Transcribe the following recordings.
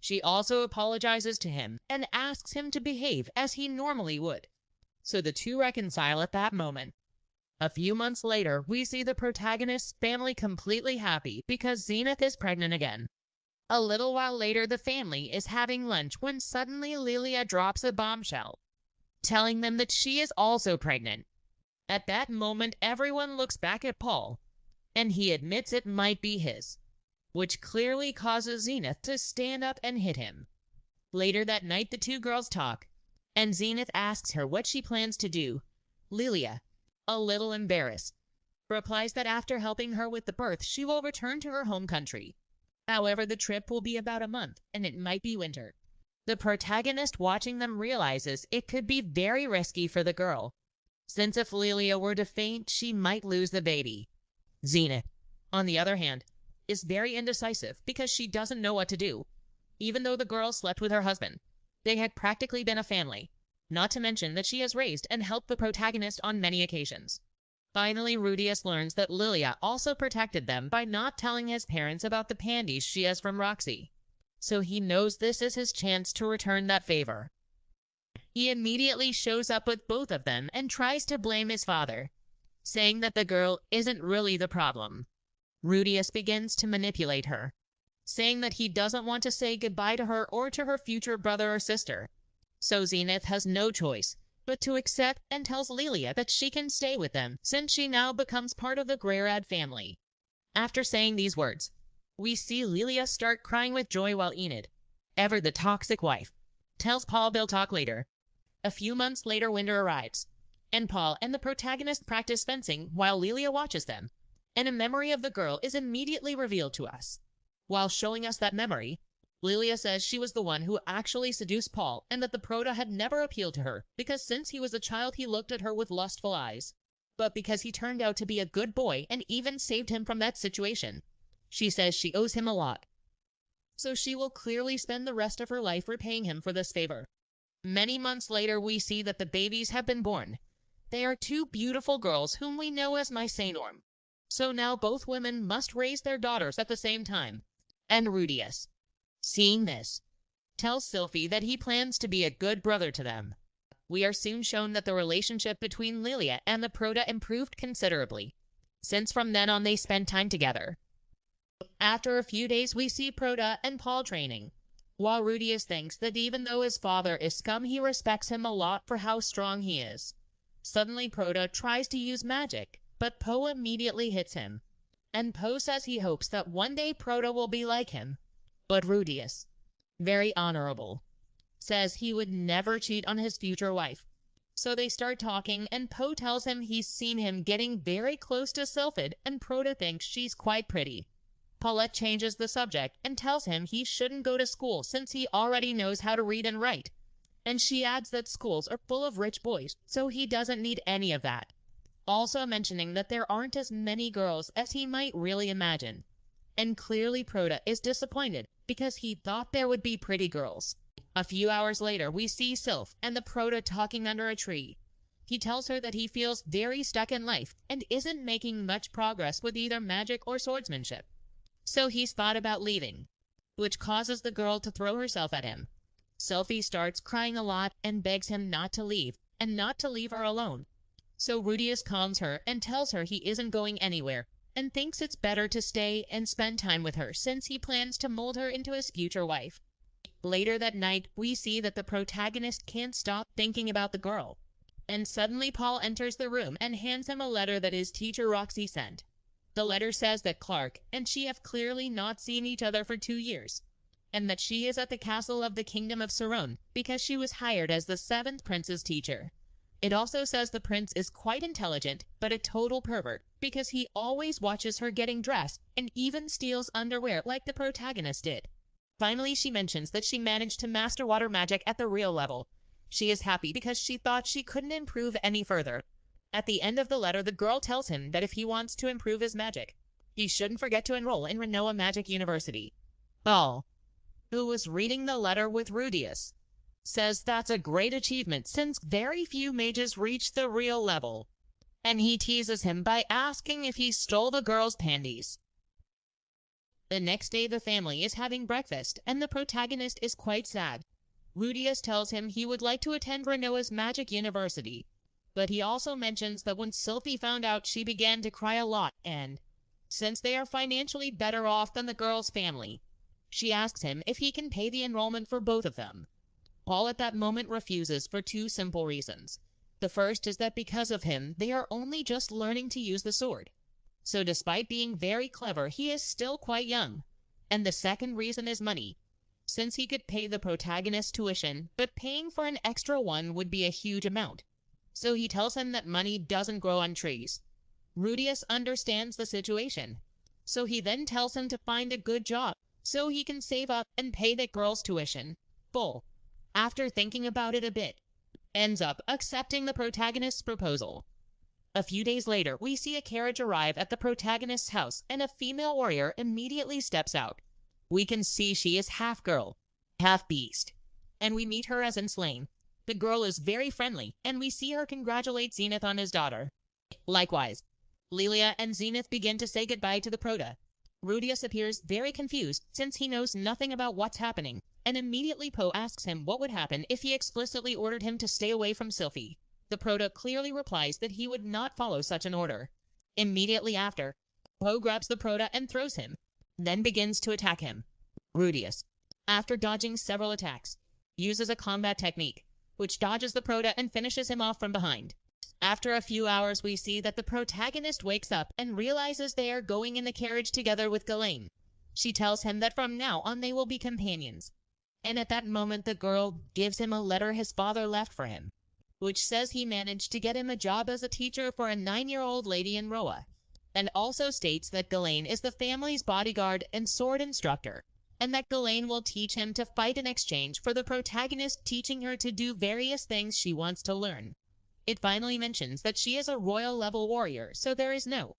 She also apologizes to him and asks him to behave as he normally would. So the two reconcile at that moment. A few months later, we see the protagonist's family completely happy because Zenith is pregnant again. A little while later, the family is having lunch when suddenly Lilia drops a bombshell, telling them that she is also pregnant. At that moment, everyone looks back at Paul, and he admits it might be his, which clearly causes Zenith to stand up and hit him. Later that night, the two girls talk, and Zenith asks her what she plans to do. Lilia, a little embarrassed, replies that after helping her with the birth, she will return to her home country. However, the trip will be about a month, and it might be winter. The protagonist watching them realizes it could be very risky for the girl, since if Lilia were to faint, she might lose the baby. Zenith, on the other hand, is very indecisive because she doesn't know what to do. Even though the girl slept with her husband, they had practically been a family, not to mention that she has raised and helped the protagonist on many occasions. Finally, Rudius learns that Lilia also protected them by not telling his parents about the panties she has from Roxy, so he knows this is his chance to return that favor. He immediately shows up with both of them and tries to blame his father, saying that the girl isn't really the problem. Rudius begins to manipulate her, saying that he doesn't want to say goodbye to her or to her future brother or sister. So Zenith has no choice but to accept and tells Lilia that she can stay with them since she now becomes part of the Greyrad family. After saying these words, we see Lilia start crying with joy while Enid, ever the toxic wife, tells Paul they'll talk later. A few months later, winter arrives, and Paul and the protagonist practice fencing while Lilia watches them, and a memory of the girl is immediately revealed to us. While showing us that memory, Lilia says she was the one who actually seduced Paul and that the Prota had never appealed to her because since he was a child he looked at her with lustful eyes. But because he turned out to be a good boy and even saved him from that situation, she says she owes him a lot. So she will clearly spend the rest of her life repaying him for this favor. Many months later, we see that the babies have been born. They are two beautiful girls whom we know as Mycenorm. So now both women must raise their daughters at the same time. And Rudius, seeing this, tells Sylphie that he plans to be a good brother to them. We are soon shown that the relationship between Lilia and the Prota improved considerably, since from then on they spend time together. After a few days, we see Prota and Paul training, while Rudius thinks that even though his father is scum, he respects him a lot for how strong he is. Suddenly, Prota tries to use magic, but Poe immediately hits him, and Poe says he hopes that one day Prota will be like him. But Rudius, very honorable, says he would never cheat on his future wife. So they start talking, and Poe tells him he's seen him getting very close to Sylphid, and Prota thinks she's quite pretty. Paulette changes the subject and tells him he shouldn't go to school since he already knows how to read and write. And she adds that schools are full of rich boys, so he doesn't need any of that. Also mentioning that there aren't as many girls as he might really imagine. And clearly Prota is disappointed because he thought there would be pretty girls. A few hours later, we see Sylph and the Prota talking under a tree. He tells her that he feels very stuck in life and isn't making much progress with either magic or swordsmanship. So he's thought about leaving, which causes the girl to throw herself at him. Sylphie starts crying a lot and begs him not to leave, and not to leave her alone. So Rudius calms her and tells her he isn't going anywhere, and thinks it's better to stay and spend time with her since he plans to mold her into his future wife. Later that night, we see that the protagonist can't stop thinking about the girl. And suddenly Paul enters the room and hands him a letter that his teacher Roxy sent. The letter says that Clark and she have clearly not seen each other for 2 years, and that she is at the castle of the Kingdom of Sarone because she was hired as the 7th prince's teacher. It also says the prince is quite intelligent, but a total pervert, because he always watches her getting dressed and even steals underwear like the protagonist did. Finally, she mentions that she managed to master water magic at the real level. She is happy because she thought she couldn't improve any further. At the end of the letter, the girl tells him that if he wants to improve his magic, he shouldn't forget to enroll in Renoa Magic University. Paul, who was reading the letter with Rudius, says that's a great achievement since very few mages reach the real level, and he teases him by asking if he stole the girl's panties. The next day the family is having breakfast, and the protagonist is quite sad. Rudius tells him he would like to attend Renoa's magic university, but he also mentions that when Sylphie found out she began to cry a lot, and since they are financially better off than the girl's family, she asks him if he can pay the enrollment for both of them. Paul at that moment refuses for two simple reasons. The first is that because of him, they are only just learning to use the sword. So despite being very clever, he is still quite young. And the second reason is money, since he could pay the protagonist's tuition, but paying for an extra one would be a huge amount. So he tells him that money doesn't grow on trees. Rudius understands the situation, so he then tells him to find a good job so he can save up and pay the girl's tuition full. After thinking about it a bit, ends up accepting the protagonist's proposal. A few days later, we see a carriage arrive at the protagonist's house, and a female warrior immediately steps out. We can see she is half girl, half beast, and we meet her as Enslaved. The girl is very friendly, and we see her congratulate Zenith on his daughter. Likewise, Lilia and Zenith begin to say goodbye to the prota. Rudius appears very confused since he knows nothing about what's happening, and immediately Poe asks him what would happen if he explicitly ordered him to stay away from Sylphie. The prota clearly replies that he would not follow such an order. Immediately after, Poe grabs the prota and throws him, then begins to attack him. Rudius, after dodging several attacks, uses a combat technique, which dodges the prota and finishes him off from behind. After a few hours, we see that the protagonist wakes up and realizes they are going in the carriage together with Ghislaine. She tells him that from now on they will be companions. And at that moment, the girl gives him a letter his father left for him, which says he managed to get him a job as a teacher for a 9-year-old lady in Roa, and also states that Ghislaine is the family's bodyguard and sword instructor, and that Ghislaine will teach him to fight in exchange for the protagonist teaching her to do various things she wants to learn. It finally mentions that she is a royal-level warrior, so there is no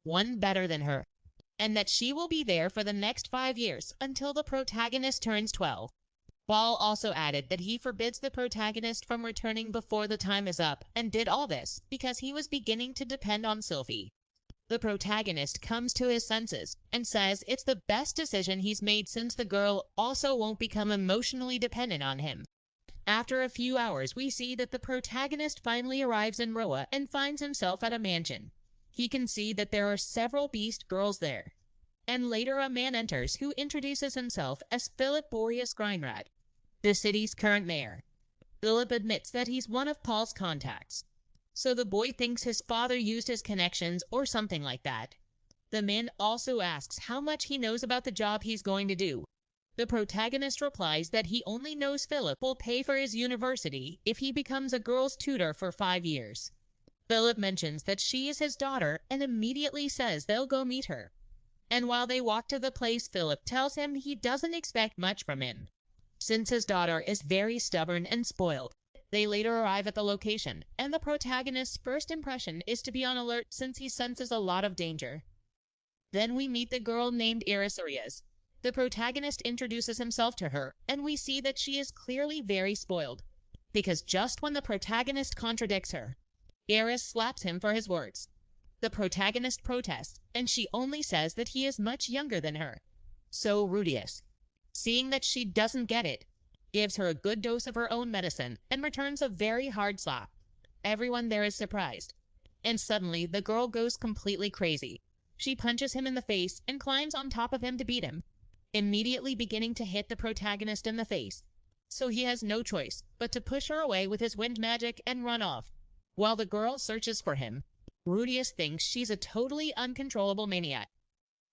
one better than her, and that she will be there for the next 5 years until the protagonist turns 12. Paul also added that he forbids the protagonist from returning before the time is up, and did all this because he was beginning to depend on Sylphie. The protagonist comes to his senses and says it's the best decision he's made since the girl also won't become emotionally dependent on him. After a few hours, we see that the protagonist finally arrives in Roa and finds himself at a mansion. He can see that there are several beast girls there. And later a man enters who introduces himself as Philip Boreas Grindrod, the city's current mayor. Philip admits that he's one of Paul's contacts, so the boy thinks his father used his connections or something like that. The man also asks how much he knows about the job he's going to do. The protagonist replies that he only knows Philip will pay for his university if he becomes a girl's tutor for 5 years. Philip mentions that she is his daughter and immediately says they'll go meet her. And while they walk to the place, Philip tells him he doesn't expect much from him, since his daughter is very stubborn and spoiled. They later arrive at the location, and the protagonist's first impression is to be on alert since he senses a lot of danger. Then we meet the girl named Iris Arias. The protagonist introduces himself to her, and we see that she is clearly very spoiled, because just when the protagonist contradicts her, Iris slaps him for his words. The protagonist protests, and she only says that he is much younger than her. So Rudius, seeing that she doesn't get it, gives her a good dose of her own medicine and returns a very hard slap. Everyone there is surprised, and suddenly the girl goes completely crazy. She punches him in the face and climbs on top of him to beat him, immediately beginning to hit the protagonist in the face. So he has no choice but to push her away with his wind magic and run off. While the girl searches for him, Rudius thinks she's a totally uncontrollable maniac.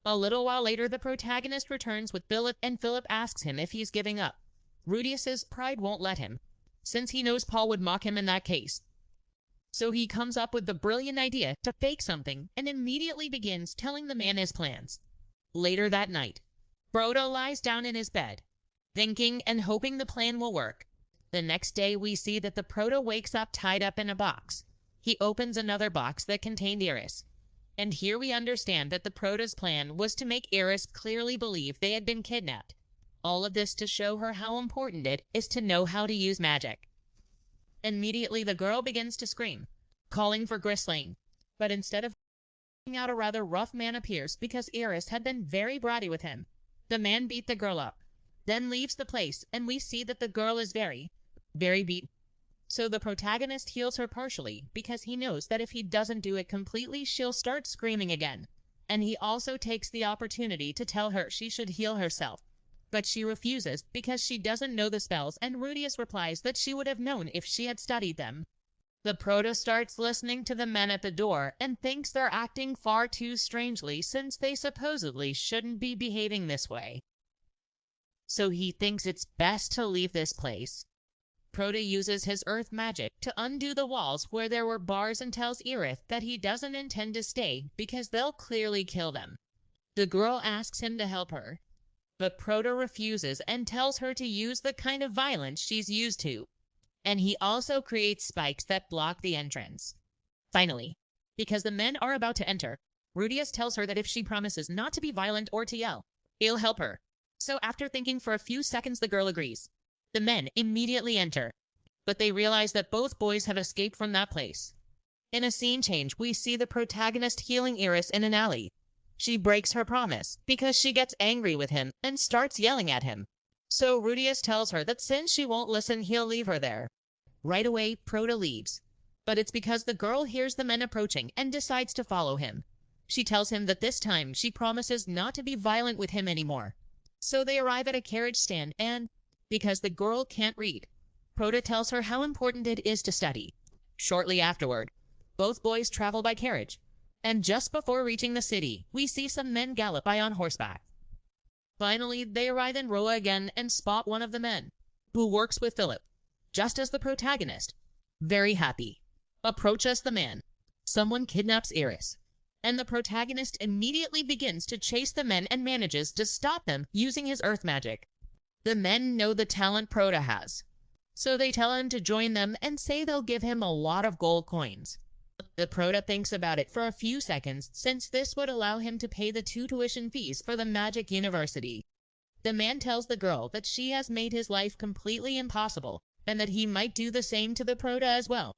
A little while later, the protagonist returns with Philip, and Philip asks him if he's giving up. Rudius's pride won't let him, since he knows Paul would mock him in that case. So he comes up with the brilliant idea to fake something and immediately begins telling the man his plans. Later that night, Frodo lies down in his bed, thinking and hoping the plan will work. The next day, we see that the Proto wakes up tied up in a box. He opens another box that contained Iris. And here we understand that the Proto's plan was to make Iris clearly believe they had been kidnapped. All of this to show her how important it is to know how to use magic. Immediately, the girl begins to scream, calling for Ghislaine. But instead of out, a rather rough man appears because Iris had been very bratty with him. The man beat the girl up, then leaves the place, and we see that the girl is very, very beaten. So the protagonist heals her partially because he knows that if he doesn't do it completely, she'll start screaming again. And he also takes the opportunity to tell her she should heal herself. But she refuses because she doesn't know the spells, and Rudius replies that she would have known if she had studied them. The Prota starts listening to the men at the door and thinks they're acting far too strangely since they supposedly shouldn't be behaving this way. So he thinks it's best to leave this place. Prota uses his earth magic to undo the walls where there were bars and tells Aerith that he doesn't intend to stay because they'll clearly kill them. The girl asks him to help her, but Prota refuses and tells her to use the kind of violence she's used to. And he also creates spikes that block the entrance. Finally, because the men are about to enter, Rudius tells her that if she promises not to be violent or to yell, he'll help her. So after thinking for a few seconds, the girl agrees. The men immediately enter, but they realize that both boys have escaped from that place. In a scene change, we see the protagonist healing Iris in an alley. She breaks her promise because she gets angry with him and starts yelling at him. So Rudius tells her that since she won't listen, he'll leave her there. Right away, Prota leaves, but it's because the girl hears the men approaching and decides to follow him. She tells him that this time she promises not to be violent with him anymore. So they arrive at a carriage stand, and because the girl can't read, Prota tells her how important it is to study. Shortly afterward, both boys travel by carriage, and just before reaching the city, we see some men gallop by on horseback. Finally, they arrive in Roa again and spot one of the men, who works with Philip, just as the protagonist, very happy, approaches the man. Someone kidnaps Iris, and the protagonist immediately begins to chase the men and manages to stop them using his earth magic. The men know the talent Prota has, so they tell him to join them and say they'll give him a lot of gold coins. The Prota thinks about it for a few seconds, since this would allow him to pay the 2 tuition fees for the Magic University. The man tells the girl that she has made his life completely impossible, and that he might do the same to the Prota as well,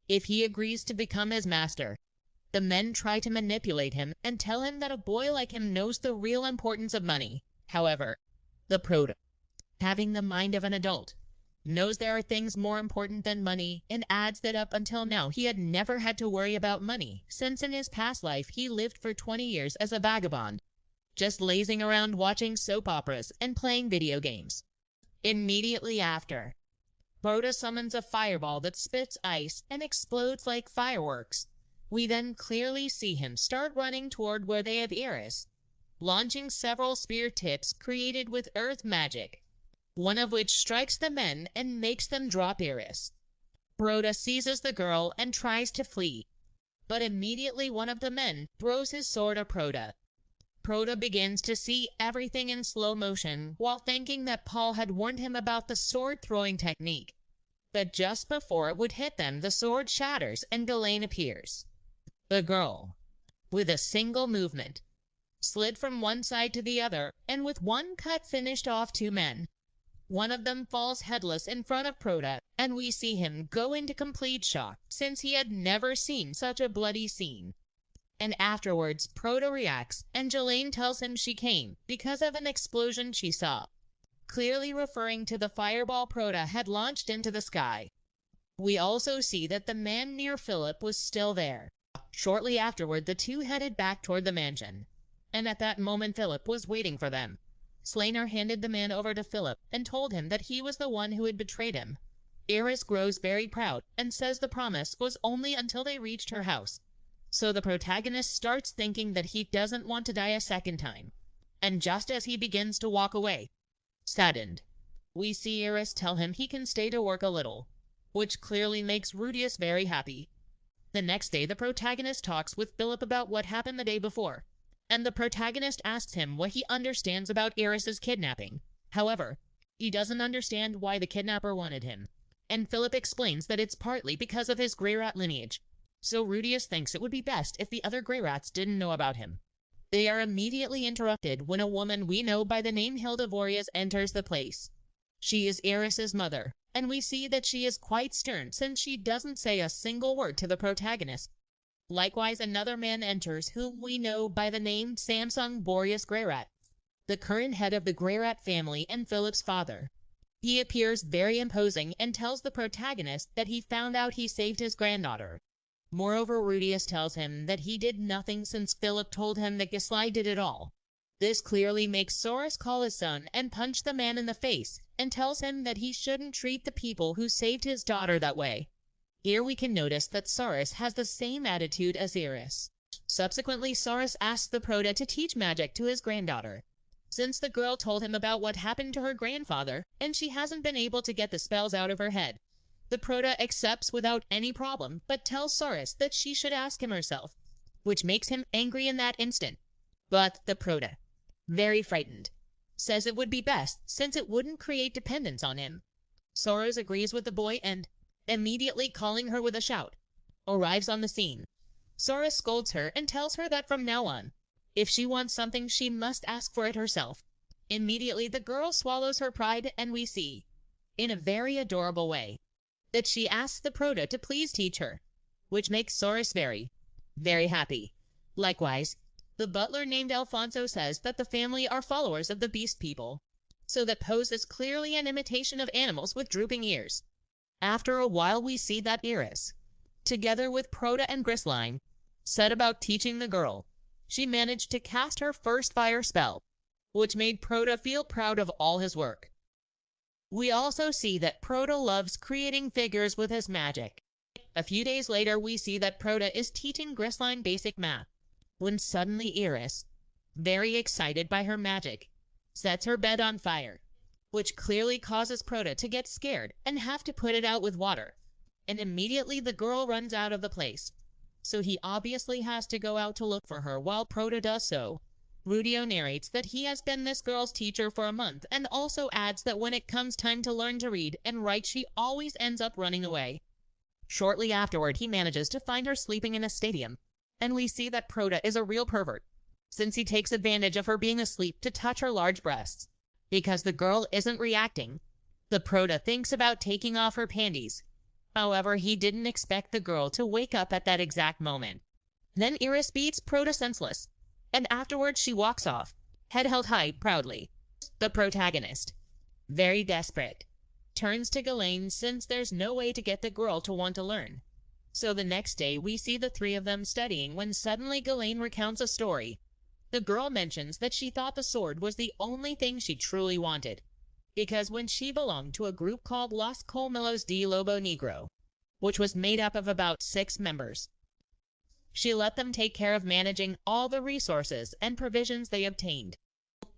if he agrees to become his master. The men try to manipulate him and tell him that a boy like him knows the real importance of money. However, the Prota, having the mind of an adult, knows there are things more important than money, and adds that up until now he had never had to worry about money, since in his past life he lived for 20 years as a vagabond, just lazing around watching soap operas and playing video games. Immediately after, Prota summons a fireball that spits ice and explodes like fireworks. We then clearly see him start running toward where they have Iris, launching several spear tips created with earth magic, one of which strikes the men and makes them drop Iris. Prota seizes the girl and tries to flee, but immediately one of the men throws his sword at Prota. Prota begins to see everything in slow motion while thinking that Paul had warned him about the sword-throwing technique. But just before it would hit them, the sword shatters and Ghislaine appears. The girl, with a single movement, slid from one side to the other, and with one cut finished off 2 men. One of them falls headless in front of Prota, and we see him go into complete shock, since he had never seen such a bloody scene. And afterwards, Prota reacts, and Ghislaine tells him she came because of an explosion she saw, clearly referring to the fireball Prota had launched into the sky. We also see that the man near Philip was still there. Shortly afterward, the 2 headed back toward the mansion, and at that moment Philip was waiting for them. Slainer handed the man over to Philip and told him that he was the one who had betrayed him. Iris grows very proud and says the promise was only until they reached her house. So the protagonist starts thinking that he doesn't want to die a second time. And just as he begins to walk away, saddened, we see Iris tell him he can stay to work a little, which clearly makes Rudius very happy. The next day, the protagonist talks with Philip about what happened the day before, and the protagonist asks him what he understands about Iris's kidnapping. However, he doesn't understand why the kidnapper wanted him, and Philip explains that it's partly because of his Grey Rat lineage. So Rudius thinks it would be best if the other Grey Rats didn't know about him. They are immediately interrupted when a woman we know by the name Hilda Vorius enters the place. She is Iris's mother, and we see that she is quite stern since she doesn't say a single word to the protagonist. Likewise, another man enters whom we know by the name Samsung Boreas Greyrat. the current head of the Greyrat family and Philip's father. He appears very imposing and tells the protagonist that he found out he saved his granddaughter. Moreover, Rudius tells him that he did nothing since Philip told him that Gisli did it all. This clearly makes Soros call his son and punch the man in the face and tells him that he shouldn't treat the people who saved his daughter that way. Here we can notice that Soros has the same attitude as Iris. Subsequently, Soros asks the Prota to teach magic to his granddaughter, since the girl told him about what happened to her grandfather and she hasn't been able to get the spells out of her head. The Prota accepts without any problem, but tells Soros that she should ask him herself, which makes him angry in that instant. But the Prota, very frightened, says it would be best since it wouldn't create dependence on him. Soros agrees with the boy and, immediately calling her with a shout, arrives on the scene. Soros scolds her and tells her that from now on, if she wants something, she must ask for it herself. Immediately, the girl swallows her pride and we see, in a very adorable way, that she asks the Prota to please teach her, which makes Soros very, very happy. Likewise, the butler named Alfonso says that the family are followers of the beast people, so that pose is clearly an imitation of animals with drooping ears. After a while, we see that Iris, together with Prota and Grisline, set about teaching the girl. She managed to cast her first fire spell, which made Prota feel proud of all his work. We also see that Prota loves creating figures with his magic. A few days later, we see that Prota is teaching Grisline basic math, when suddenly Iris, very excited by her magic, sets her bed on fire, which clearly causes Prota to get scared and have to put it out with water, and immediately the girl runs out of the place. So he obviously has to go out to look for her while Prota does so. Rudio narrates that he has been this girl's teacher for a month and also adds that when it comes time to learn to read and write, she always ends up running away. Shortly afterward, he manages to find her sleeping in a stadium, and we see that Prota is a real pervert, since he takes advantage of her being asleep to touch her large breasts. Because the girl isn't reacting, the Prota thinks about taking off her panties. However, he didn't expect the girl to wake up at that exact moment. Then Iris beats Prota senseless, and afterwards she walks off, head held high proudly. The protagonist, very desperate, turns to Ghislaine since there's no way to get the girl to want to learn. So the next day we see the three of them studying when suddenly Ghislaine recounts a story. The girl mentions that she thought the sword was the only thing she truly wanted, because when she belonged to a group called Los Colmelos de Lobo Negro, which was made up of about 6 members, she let them take care of managing all the resources and provisions they obtained.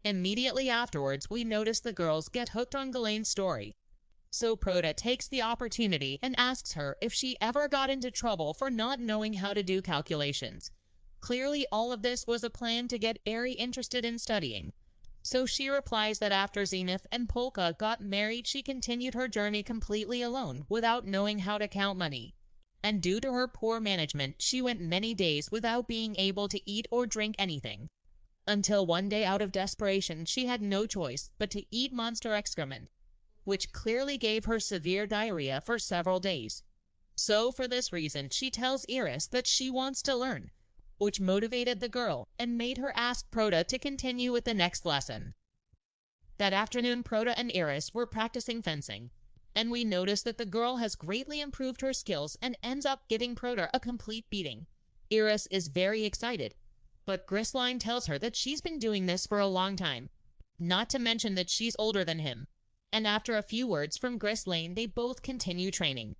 Immediately afterwards, we notice the girls get hooked on Ghislaine's story. So Prota takes the opportunity and asks her if she ever got into trouble for not knowing how to do calculations. Clearly, all of this was a plan to get Eri interested in studying. So she replies that after Zenith and Polka got married, she continued her journey completely alone without knowing how to count money. And due to her poor management, she went many days without being able to eat or drink anything. Until one day, out of desperation, she had no choice but to eat monster excrement, which clearly gave her severe diarrhea for several days. So for this reason, she tells Iris that she wants to learn, which motivated the girl and made her ask Prota to continue with the next lesson. That afternoon, Prota and Iris were practicing fencing, and we notice that the girl has greatly improved her skills and ends up giving Prota a complete beating. Iris is very excited, but Grisline tells her that she's been doing this for a long time, not to mention that she's older than him, and after a few words from Grisline, they both continue training.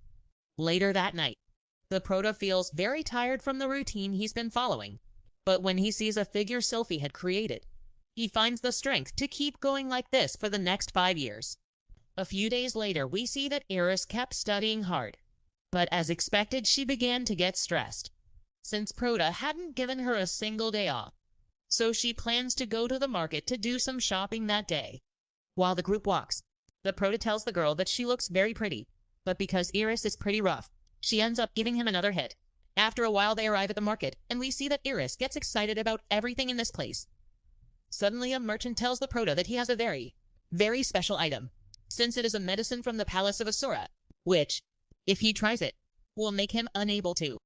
Later that night, the Prota feels very tired from the routine he's been following, but when he sees a figure Sylphie had created, he finds the strength to keep going like this for the next 5 years. A few days later, we see that Iris kept studying hard, but as expected, she began to get stressed, since Prota hadn't given her a single day off. So she plans to go to the market to do some shopping that day. While the group walks, the Prota tells the girl that she looks very pretty, but because Iris is pretty rough, she ends up giving him another hit. After a while, they arrive at the market, and we see that Iris gets excited about everything in this place. Suddenly, a merchant tells the Prota that he has a very, very special item, since it is a medicine from the palace of Asura, which, if he tries it, will make him unable to